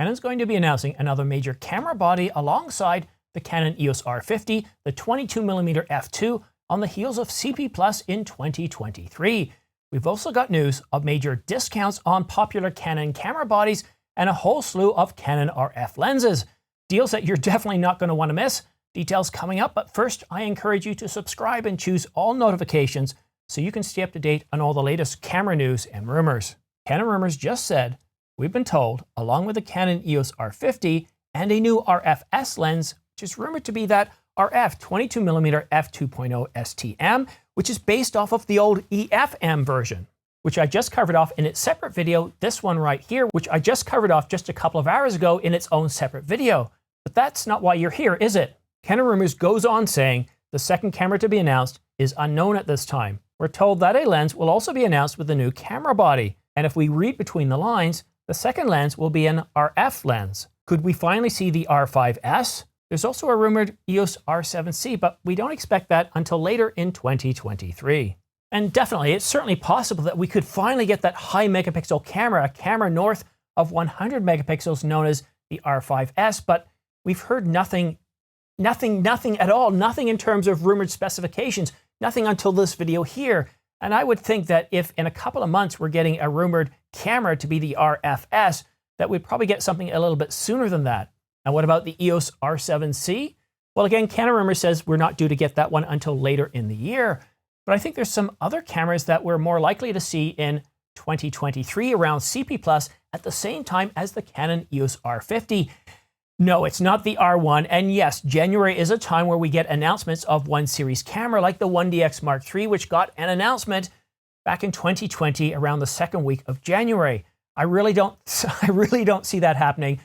Canon's going to be announcing another major camera body alongside the Canon EOS R50, the 22mm f2, on the heels of CP Plus in 2023. We've also got news of major discounts on popular Canon camera bodies and a whole slew of Canon RF lenses. Deals that you're definitely not going to want to miss. Details coming up, but first I encourage you to subscribe and choose all notifications so you can stay up to date on all the latest camera news and rumors. Canon Rumors just said, we've been told, along with the Canon EOS R50 and a new RFS lens, which is rumored to be that RF 22mm f2.0 STM, which is based off of the old EFM version, which I just covered off in its separate video, this one right here, which I just covered off just a couple of hours ago in its own separate video. But that's not why you're here, is it? Canon Rumors goes on saying the second camera to be announced is unknown at this time. We're told that a lens will also be announced with the new camera body. And if we read between the lines, the second lens will be an RF lens. Could we finally see the R5S? There's also a rumored EOS R7C, but we don't expect that until later in 2023. And definitely, it's certainly possible that we could finally get that high megapixel camera, a camera north of 100 megapixels known as the R5S, but we've heard nothing at all, nothing in terms of rumored specifications, nothing until this video here. And I would think that if in a couple of months we're getting a rumored camera to be the RFS, that we'd probably get something a little bit sooner than that. And what about the EOS R7C? Well, again, Canon Rumor says we're not due to get that one until later in the year. But I think there's some other cameras that we're more likely to see in 2023 around CP Plus at the same time as the Canon EOS R50. No, it's not the R1. And yes, January is a time where we get announcements of 1 series camera like the 1DX Mark III, which got an announcement back in 2020 around the second week of January. I really don't see that happening.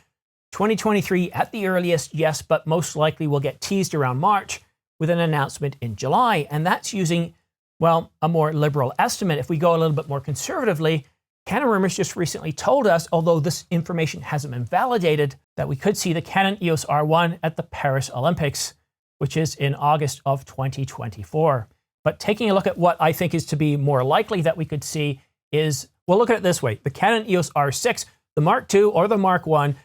2023 at the earliest, yes, but most likely will get teased around March with an announcement in July. And that's using, well, a more liberal estimate. If we go a little bit more conservatively, Canon Rumors just recently told us, although this information hasn't been validated, that we could see the Canon EOS R1 at the Paris Olympics, which is in August of 2024. But taking a look at what I think is to be more likely that we could see is, well, look at it this way. The Canon EOS R6, the Mark II or the Mark I,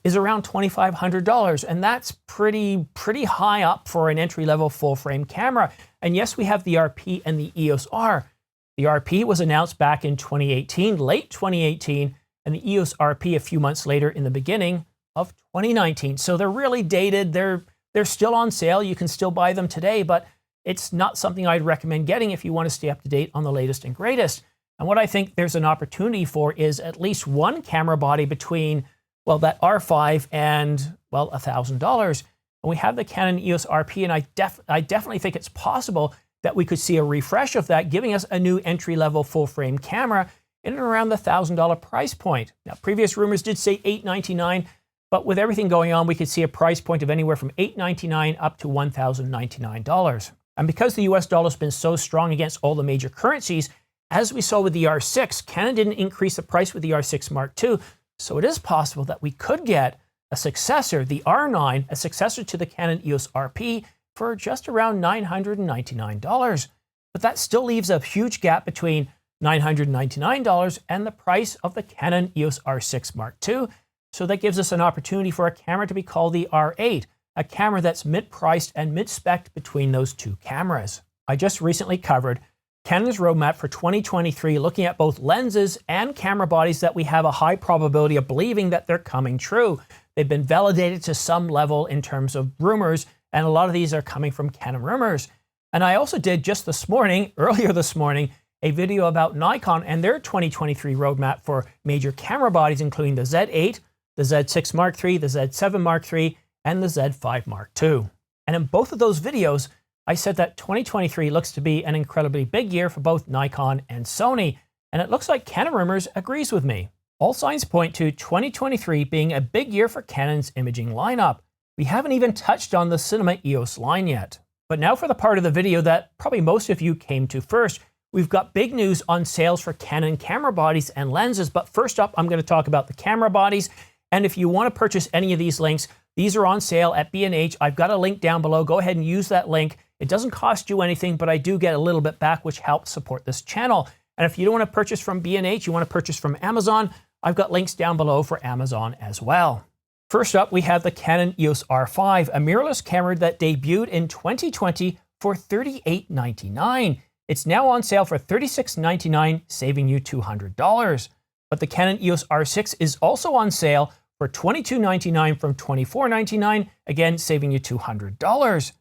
is around $2,500, and that's pretty high up for an entry-level full-frame camera. And yes, we have the RP and the EOS R. The RP was announced back in 2018, late 2018, and the EOS RP a few months later in the beginning of 2019. So they're really dated. They're still on sale. You can still buy them today, but it's not something I'd recommend getting if you want to stay up to date on the latest and greatest. And what I think there's an opportunity for is at least one camera body between, well, that R5 and, well, $1,000. And we have the Canon EOS RP, and I definitely think it's possible that we could see a refresh of that, giving us a new entry-level full-frame camera in and around the $1,000 price point. Now, previous rumors did say $899, but with everything going on, we could see a price point of anywhere from $899 up to $1,099. And because the US dollar has been so strong against all the major currencies, as we saw with the R6, Canon didn't increase the price with the R6 Mark II, so it is possible that we could get a successor, the R9, a successor to the Canon EOS RP, for just around $999. But that still leaves a huge gap between $999 and the price of the Canon EOS R6 Mark II. So that gives us an opportunity for a camera to be called the R8, a camera that's mid-priced and mid-spec'd between those two cameras. I just recently covered Canon's roadmap for 2023, looking at both lenses and camera bodies that we have a high probability of believing that they're coming true. They've been validated to some level in terms of rumors, and a lot of these are coming from Canon Rumors. And I also did just this morning, earlier this morning, a video about Nikon and their 2023 roadmap for major camera bodies, including the Z8, the Z6 Mark III, the Z7 Mark III, and the Z5 Mark II. And in both of those videos, I said that 2023 looks to be an incredibly big year for both Nikon and Sony, and it looks like Canon Rumors agrees with me. All signs point to 2023 being a big year for Canon's imaging lineup. We haven't even touched on the Cinema EOS line yet. But now for the part of the video that probably most of you came to first. We've got big news on sales for Canon camera bodies and lenses, but first up, I'm going to talk about the camera bodies. And if you want to purchase any of these links, these are on sale at B&H. I've got a link down below. Go ahead and use that link. It doesn't cost you anything, but I do get a little bit back, which helps support this channel. And if you don't want to purchase from B&H, you want to purchase from Amazon, I've got links down below for Amazon as well. First up, we have the Canon EOS R5, a mirrorless camera that debuted in 2020 for $38.99. It's now on sale for $36.99, saving you $200. But the Canon EOS R6 is also on sale for $22.99 from $24.99, again saving you $200.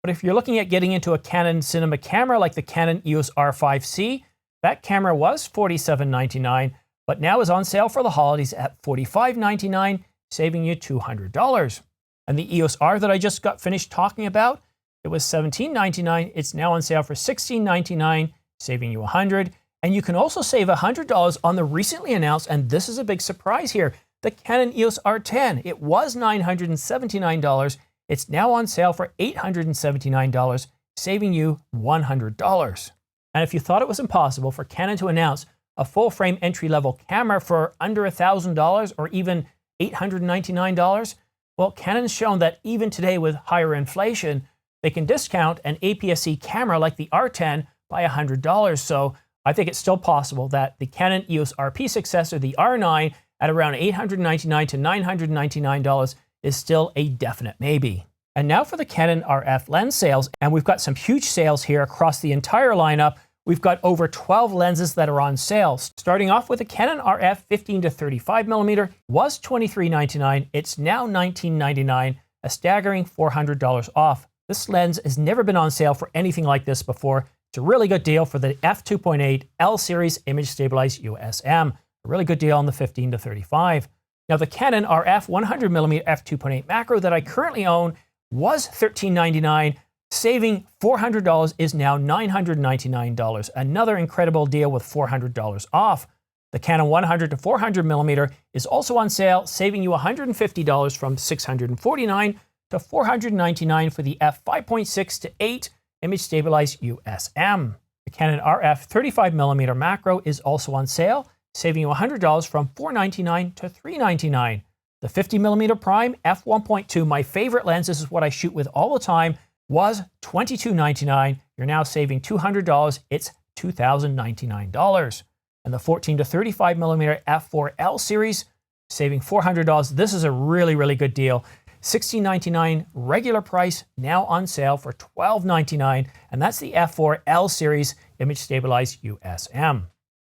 But if you're looking at getting into a Canon cinema camera like the Canon EOS R5C, that camera was $47.99, but now is on sale for the holidays at $45.99, saving you $200. And the EOS R that I just got finished talking about, it was $17.99. It's now on sale for $16.99, saving you $100. And you can also save $100 on the recently announced, and this is a big surprise here, the Canon EOS R10. It was $979. It's now on sale for $879, saving you $100. And if you thought it was impossible for Canon to announce a full-frame entry-level camera for under $1,000 or even $899, well, Canon's shown that even today with higher inflation, they can discount an APS-C camera like the R10 by $100. So I think it's still possible that the Canon EOS RP successor, the R9, at around $899 to $999 is still a definite maybe. And now for the Canon RF lens sales, and we've got some huge sales here across the entire lineup. We've got over 12 lenses that are on sale. Starting off with the Canon RF 15 to 35mm was $23.99. It's now $19.99, a staggering $400 off. This lens has never been on sale for anything like this before. It's a really good deal for the f2.8 L series image stabilized USM. A really good deal on the 15 to 35. Now the Canon RF 100mm f2.8 macro that I currently own was $13.99. Saving $400 is now $999. Another incredible deal with $400 off. The Canon 100 to 400mm is also on sale, saving you $150 from $649 to $499 for the f5.6 to 8 image stabilized USM. The Canon RF 35mm macro is also on sale, saving you $100 from $499 to $399. The 50mm prime f1.2, my favorite lens, this is what I shoot with all the time, was $22.99. You're now saving $200. It's $2,099. And the 14 to 35mm f4L series, saving $400. This is a really, really good deal. $16.99 regular price, now on sale for $12.99. And that's the f4L series image stabilized USM.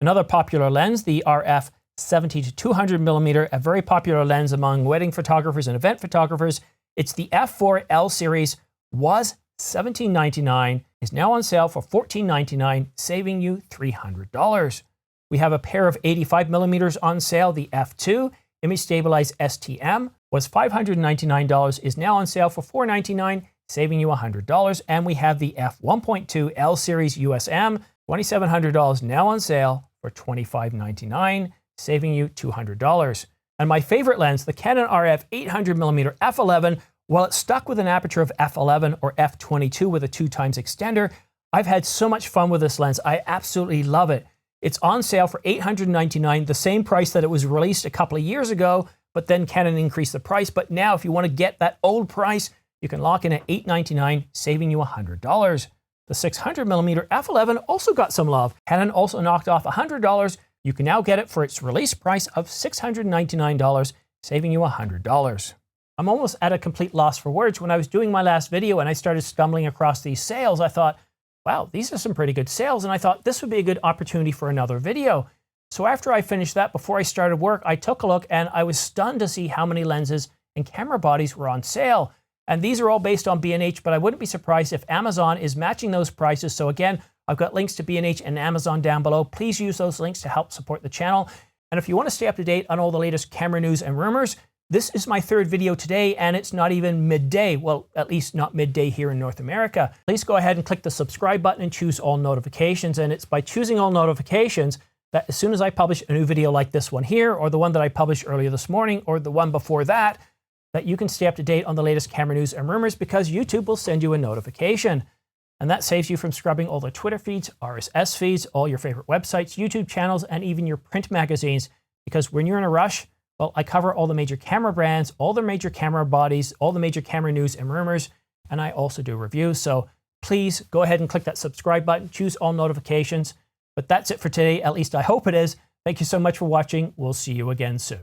Another popular lens, the RF 70 to 200mm, a very popular lens among wedding photographers and event photographers. It's the f4L series, was $17.99, is now on sale for $14.99, saving you $300. We have a pair of 85mm on sale. The f2 image stabilized STM was $599, is now on sale for $499, saving you $100. And we have the f1.2 L series USM, $2,700, now on sale for $25.99, saving you $200. And my favorite lens, the Canon RF 800mm f11, while it's stuck with an aperture of f11 or f22 with a 2x extender, I've had so much fun with this lens. I absolutely love it. It's on sale for $899, the same price that it was released a couple of years ago, but then Canon increased the price. But now if you want to get that old price, you can lock in at $899, saving you $100. The 600mm f11 also got some love. Canon also knocked off $100. You can now get it for its release price of $699, saving you $100. I'm almost at a complete loss for words. When I was doing my last video and I started stumbling across these sales, I thought, wow, these are some pretty good sales. And I thought this would be a good opportunity for another video. So after I finished that, before I started work, I took a look and I was stunned to see how many lenses and camera bodies were on sale. And these are all based on B&H, but I wouldn't be surprised if Amazon is matching those prices. So again, I've got links to B&H and Amazon down below. Please use those links to help support the channel. And if you want to stay up to date on all the latest camera news and rumors, this is my third video today, and it's not even midday. Well, at least not midday here in North America. Please go ahead and click the subscribe button and choose all notifications. And it's by choosing all notifications that as soon as I publish a new video like this one here, or the one that I published earlier this morning, or the one before that, that you can stay up to date on the latest camera news and rumors, because YouTube will send you a notification. And that saves you from scrubbing all the Twitter feeds, RSS feeds, all your favorite websites, YouTube channels, and even your print magazines. Because when you're in a rush, well, I cover all the major camera brands, all the major camera bodies, all the major camera news and rumors, and I also do reviews. So please go ahead and click that subscribe button, choose all notifications. But that's it for today, at least I hope it is. Thank you so much for watching. We'll see you again soon.